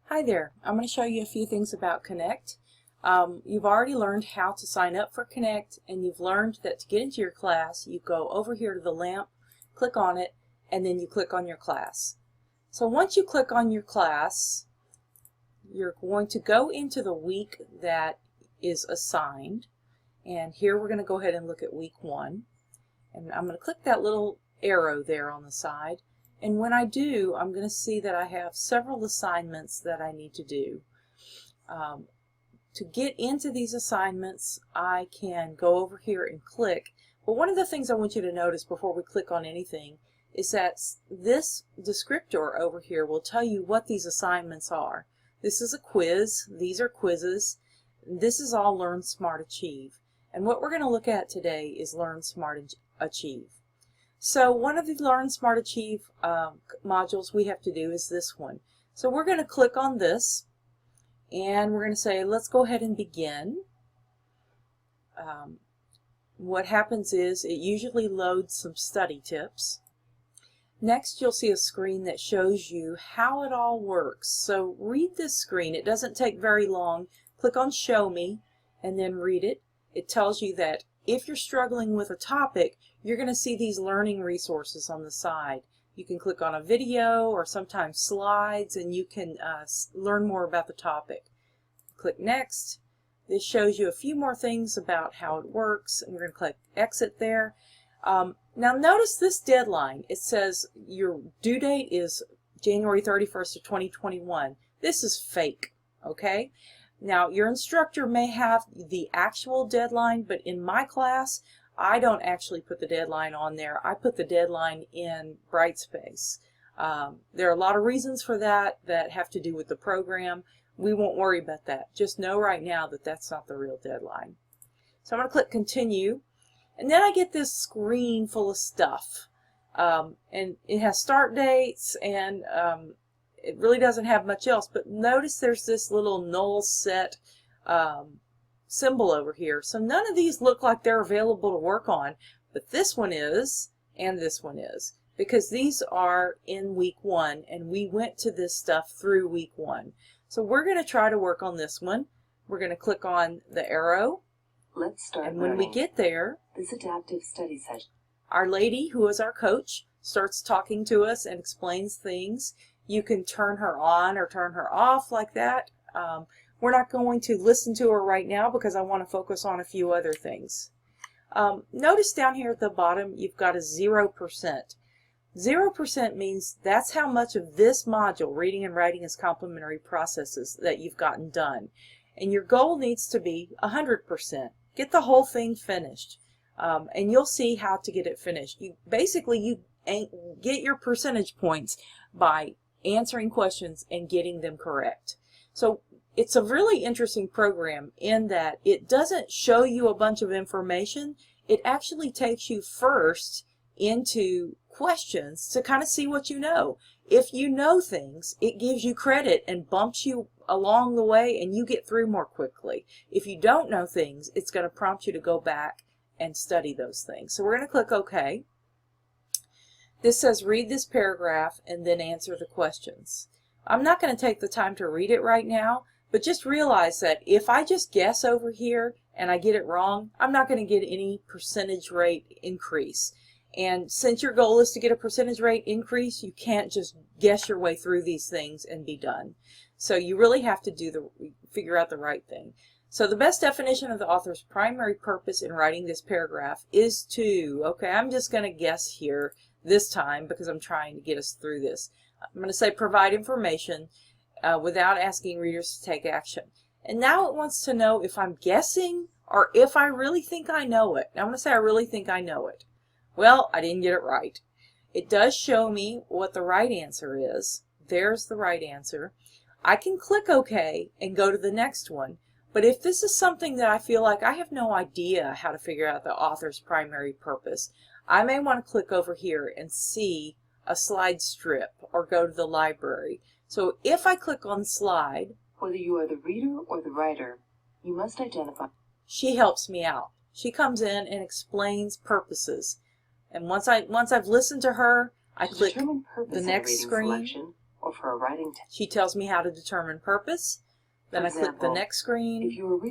Hi there. I'm going to show you a few things about Connect. You've already learned how to sign up for Connect, and you've learned that to get into your class, you go over here to the lamp, click on it, and then you click on your class. So once you click on your class, you're going to go into the week that is assigned. And here we're going to go ahead and look at week 1. And I'm going to click that little arrow there on the side. And when I do, I'm going to see that I have several assignments that I need to do. To get into these assignments, I can go over here and click. But one of the things I want you to notice before we click on anything is that this descriptor over here will tell you what these assignments are. This is a quiz. These are quizzes. This is all LearnSmart Achieve. And what we're going to look at today is LearnSmart Achieve. So one of the LearnSmart Achieve modules we have to do is this one. So we're going to click on this and we're going to say, let's go ahead and begin. What happens is it usually loads some study tips. Next you'll see a screen that shows you how it all works. So read this screen. It doesn't take very long. Click on Show Me and then read it. It tells you that if you're struggling with a topic, you're going to see these learning resources on the side. You can click on a video or sometimes slides and you can learn more about the topic. Click Next. This shows you a few more things about how it works, and we're going to click Exit there. Now notice this deadline. It says your due date is January 31st of 2021. This is fake, okay? Now your instructor may have the actual deadline, but in my class I don't actually put the deadline on there. I put the deadline in Brightspace. There are a lot of reasons for that have to do with the program. We won't worry about that. Just know right now that that's not the real deadline. So I'm going to click Continue, and then I get this screen full of stuff. And it has start dates, and it really doesn't have much else, but notice there's this little null set symbol over here. So none of these look like they're available to work on, but this one is, and this one is, because these are in week 1, and we went to this stuff through week 1. So we're going to try to work on this one. We're going to click on the arrow. Let's start and when learning. we get there, This adaptive study session. our lady, who is our coach, starts talking to us and explains things. You can turn her on or turn her off like that. We're not going to listen to her right now because I want to focus on a few other things. Notice down here at the bottom you've got a 0%. 0% means that's how much of this module, Reading and Writing as Complementary Processes, that you've gotten done. And your goal needs to be 100%. Get the whole thing finished. And you'll see how to get it finished. You get your percentage points by answering questions and getting them correct. So it's a really interesting program in that it doesn't show you a bunch of information. It actually takes you first into questions to kind of see what you know. If you know things, it gives you credit and bumps you along the way and you get through more quickly. If you don't know things, it's going to prompt you to go back and study those things. So we're going to click OK. This says read this paragraph and then answer the questions. I'm not going to take the time to read it right now, but just realize that if I just guess over here and I get it wrong, I'm not going to get any percentage rate increase. And since your goal is to get a percentage rate increase, you can't just guess your way through these things and be done. So you really have to figure out the right thing. So the best definition of the author's primary purpose in writing this paragraph is to, okay, I'm just going to guess here this time because I'm trying to get us through this. I'm going to say provide information without asking readers to take action. And now it wants to know if I'm guessing or if I really think I know it. Now I'm going to say I really think I know it. Well, I didn't get it right. It does show me what the right answer is. There's the right answer. I can click OK and go to the next one. But if this is something that I feel like I have no idea how to figure out the author's primary purpose, I may want to click over here and see a slide strip or go to the library. So if I click on slide, whether you are the reader or the writer, you must identify. She helps me out. She comes in and explains purposes. And once I've listened to her, I click the next screen or for a writing test. She tells me how to determine purpose. Then For I click the example, next screen. If you were we're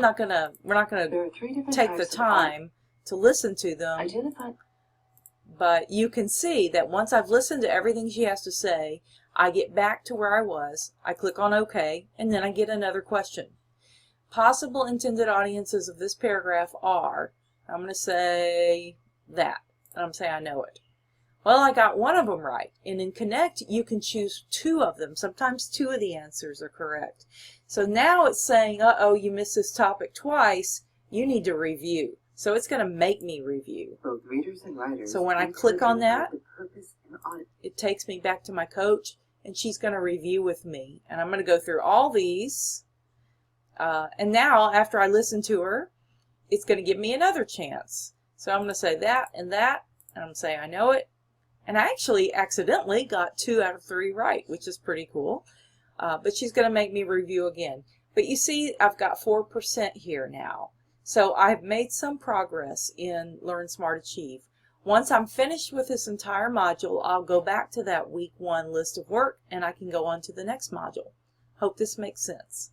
not gonna there are 3 different take the types of art. time to listen to them. Identify. But you can see that once I've listened to everything she has to say, I get back to where I was, I click on OK, and then I get another question. Possible intended audiences of this paragraph are, I'm going to say that, and I'm going to say I know it. Well, I got one of them right, and in Connect you can choose 2 of them. Sometimes 2 of the answers are correct. So now it's saying, uh-oh, you missed this topic twice, you need to review. So it's going to make me review. Both readers and writers. So when I click on that, the purpose and audit. it takes me back to my coach, and she's going to review with me. And I'm going to go through all these. And now, after I listen to her, it's going to give me another chance. So I'm going to say that, and I'm going to say I know it. And I actually accidentally got 2 out of 3 right, which is pretty cool. But she's going to make me review again. But you see, I've got 4% here now. So I've made some progress in LearnSmart Achieve. Once I'm finished with this entire module, I'll go back to that week 1 list of work and I can go on to the next module. Hope this makes sense.